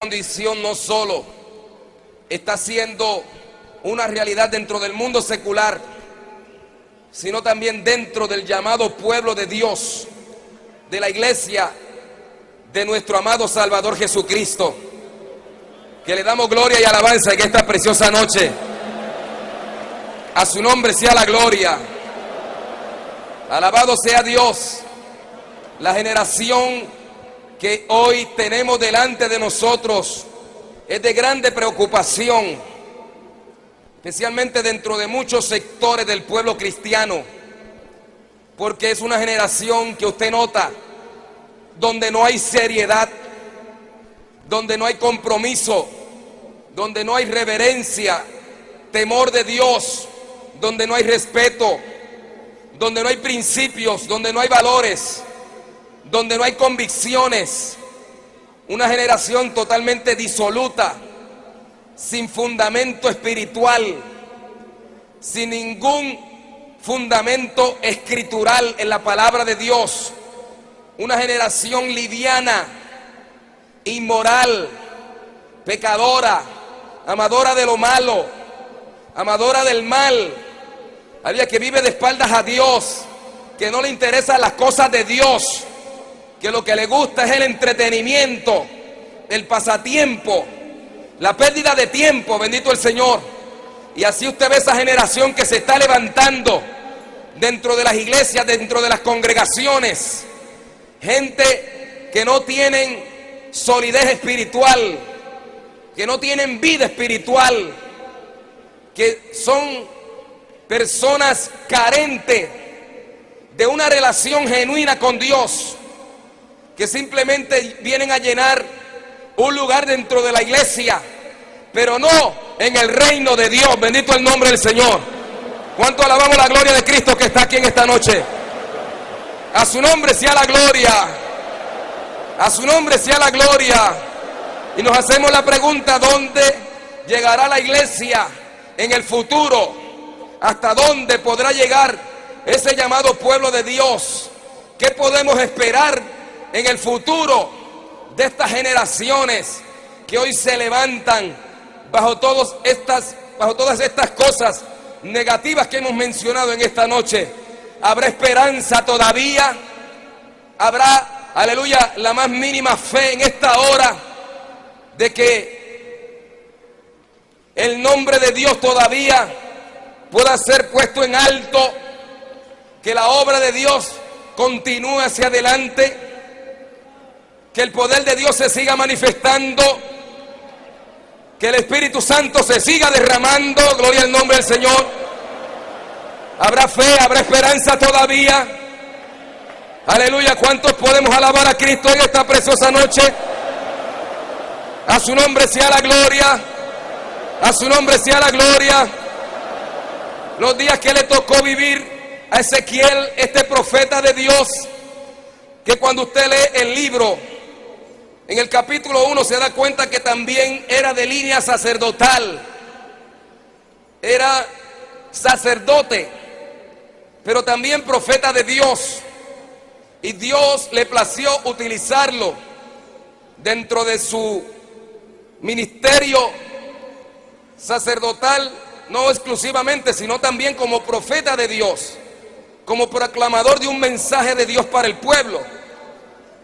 condición no solo está siendo una realidad dentro del mundo secular, sino también dentro del llamado pueblo de Dios, de la iglesia de nuestro amado Salvador Jesucristo, que le damos gloria y alabanza en esta preciosa noche. A su nombre sea la gloria. Alabado sea Dios. La generación que hoy tenemos delante de nosotros es de grande preocupación, especialmente dentro de muchos sectores del pueblo cristiano, porque es una generación que usted nota donde no hay seriedad, donde no hay compromiso, donde no hay reverencia, temor de Dios, donde no hay respeto, donde no hay principios, donde no hay valores, donde no hay convicciones. Una generación totalmente disoluta, sin fundamento espiritual, sin ningún fundamento escritural en la palabra de Dios. Una generación liviana, inmoral, pecadora, amadora de lo malo, amadora del mal, alguien que vive de espaldas a Dios, que no le interesan las cosas de Dios, que lo que le gusta es el entretenimiento, el pasatiempo, la pérdida de tiempo, bendito el Señor. Y así usted ve esa generación que se está levantando dentro de las iglesias, dentro de las congregaciones, gente que no tienen solidez espiritual, que no tienen vida espiritual, que son personas carentes de una relación genuina con Dios, que simplemente vienen a llenar un lugar dentro de la iglesia, pero no en el reino de Dios. Bendito el nombre del Señor. ¿Cuánto alabamos la gloria de Cristo que está aquí en esta noche? A su nombre sea la gloria. A su nombre sea la gloria. Y nos hacemos la pregunta: ¿dónde llegará la iglesia en el futuro? ¿Hasta dónde podrá llegar ese llamado pueblo de Dios? ¿Qué podemos esperar en el futuro de estas generaciones que hoy se levantan bajo todas estas cosas negativas que hemos mencionado en esta noche? ¿Habrá esperanza todavía? ¿Habrá, aleluya, la más mínima fe en esta hora de que el nombre de Dios todavía pueda ser puesto en alto, que la obra de Dios continúe hacia adelante, que el poder de Dios se siga manifestando, que el Espíritu Santo se siga derramando? Gloria al nombre del Señor. ¿Habrá fe? ¿Habrá esperanza todavía? Aleluya. ¿Cuántos podemos alabar a Cristo en esta preciosa noche? A su nombre sea la gloria. A su nombre sea la gloria. Los días que le tocó vivir a Ezequiel, este profeta de Dios, que cuando usted lee el libro, en el capítulo 1 se da cuenta que también era de línea sacerdotal. Era sacerdote, pero también profeta de Dios. Y Dios le plació utilizarlo dentro de su ministerio sacerdotal, no exclusivamente, sino también como profeta de Dios, como proclamador de un mensaje de Dios para el pueblo.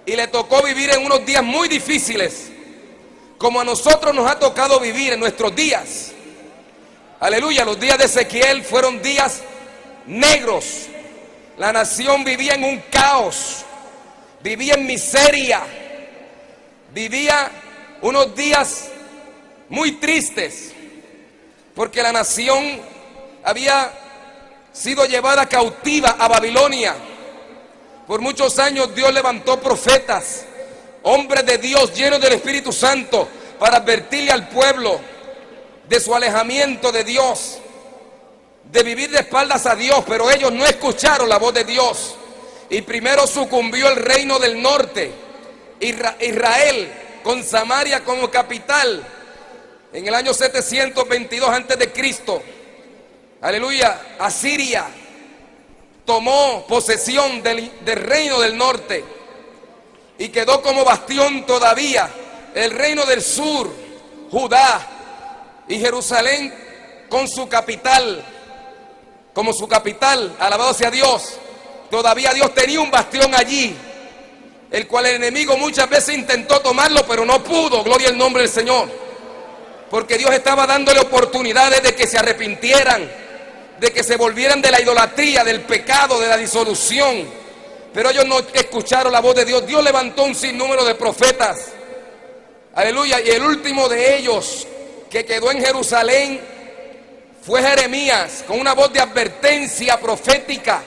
Y le tocó vivir en unos días muy difíciles, como a nosotros nos ha tocado vivir en nuestros días. Aleluya. Los días de Ezequiel fueron días negros. La nación vivía en un caos, vivía en miseria, vivía unos días muy tristes, porque la nación había sido llevada cautiva a Babilonia. Por muchos años Dios levantó profetas, hombres de Dios llenos del Espíritu Santo, para advertirle al pueblo de su alejamiento de Dios, de vivir de espaldas a Dios, pero ellos no escucharon la voz de Dios. Y primero sucumbió el reino del norte, Israel, con Samaria como capital, en el año 722 antes de Cristo. Aleluya. Asiria tomó posesión del reino del norte y quedó como bastión todavía el reino del sur, Judá y Jerusalén con su capital, como su capital, alabado sea Dios, todavía Dios tenía un bastión allí, el cual el enemigo muchas veces intentó tomarlo, pero no pudo, gloria al nombre del Señor, porque Dios estaba dándole oportunidades de que se arrepintieran, de que se volvieran de la idolatría, del pecado, de la disolución, pero ellos no escucharon la voz de Dios. Dios levantó un sinnúmero de profetas, aleluya, y el último de ellos que quedó en Jerusalén fue Jeremías, con una voz de advertencia profética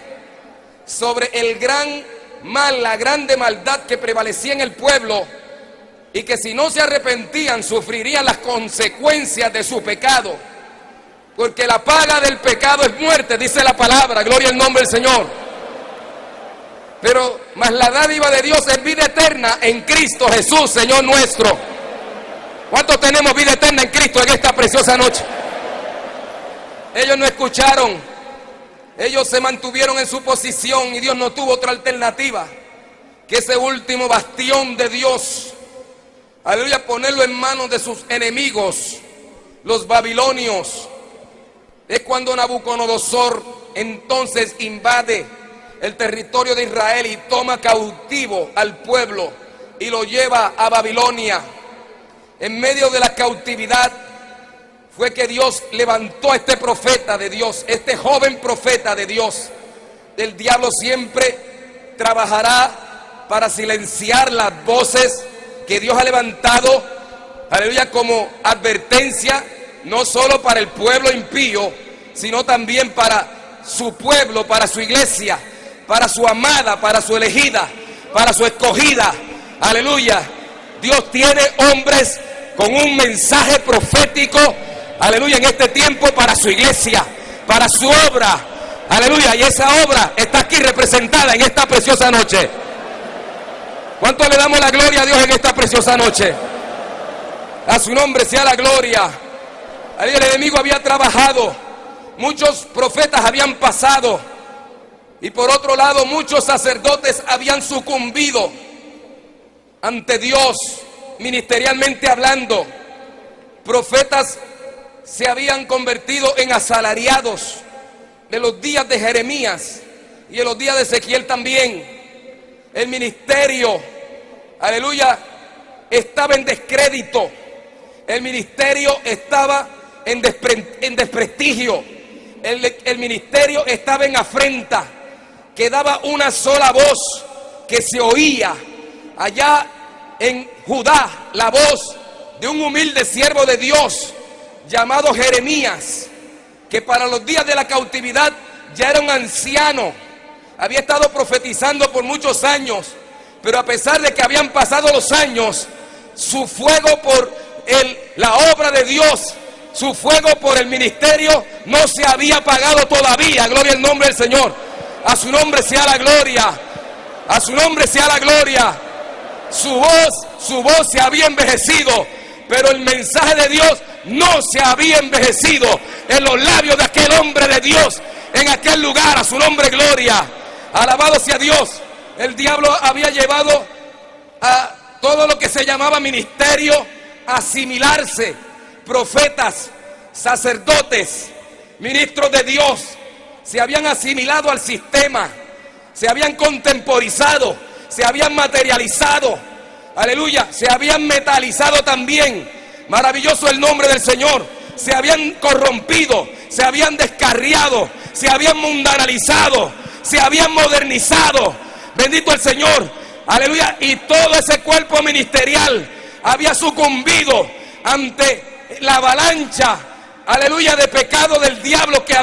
sobre el gran mal, la grande maldad que prevalecía en el pueblo, y que si no se arrepentían sufrirían las consecuencias de su pecado, porque la paga del pecado es muerte, dice la palabra, gloria al nombre del Señor. Pero más la dádiva de Dios es vida eterna en Cristo Jesús, Señor nuestro. ¿Cuántos tenemos vida eterna en Cristo en esta preciosa noche? Ellos no escucharon, ellos se mantuvieron en su posición y Dios no tuvo otra alternativa que ese último bastión de Dios, aleluya, ponerlo en manos de sus enemigos, los babilonios. Es cuando Nabucodonosor entonces invade el territorio de Israel y toma cautivo al pueblo y lo lleva a Babilonia. En medio de la cautividad fue que Dios levantó a este profeta de Dios, este joven profeta de Dios. El diablo siempre trabajará para silenciar las voces que Dios ha levantado, aleluya, como advertencia, no solo para el pueblo impío, sino también para su pueblo, para su iglesia, para su amada, para su elegida, para su escogida, aleluya. Dios tiene hombres con un mensaje profético, aleluya, en este tiempo para su iglesia, para su obra, aleluya, y esa obra está aquí representada en esta preciosa noche. ¿Cuánto le damos la gloria a Dios en esta preciosa noche? A su nombre sea la gloria. El enemigo había trabajado, muchos profetas habían pasado, y por otro lado muchos sacerdotes habían sucumbido ante Dios, ministerialmente hablando. Profetas se habían convertido en asalariados de los días de Jeremías y en los días de Ezequiel también. El ministerio, aleluya, estaba en descrédito. El ministerio estaba en desprestigio. El ministerio estaba en afrenta. Quedaba una sola voz que se oía allá en Judá, la voz de un humilde siervo de Dios llamado Jeremías, que para los días de la cautividad ya era un anciano, había estado profetizando por muchos años, pero a pesar de que habían pasado los años, su fuego por la obra de Dios, su fuego por el ministerio no se había apagado todavía. Gloria al nombre del Señor. A su nombre sea la gloria. A su nombre sea la gloria. Su voz se había envejecido, pero el mensaje de Dios no se había envejecido en los labios de aquel hombre de Dios, en aquel lugar. A su nombre gloria. Alabado sea Dios. El diablo había llevado a todo lo que se llamaba ministerio a asimilarse. Profetas, sacerdotes, ministros de Dios se habían asimilado al sistema, se habían contemporizado, se habían materializado, aleluya, se habían metalizado también. Maravilloso el nombre del Señor. Se habían corrompido, se habían descarriado, se habían mundanalizado, se habían modernizado. Bendito el Señor, aleluya. Y todo ese cuerpo ministerial había sucumbido ante la avalancha, aleluya, de pecado del diablo que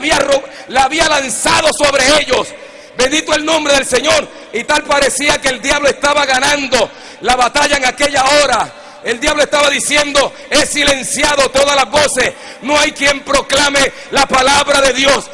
la había lanzado sobre ellos. Bendito el nombre del Señor. Y tal parecía que el diablo estaba ganando la batalla en aquella hora. El diablo estaba diciendo: he silenciado todas las voces, no hay quien proclame la palabra de Dios.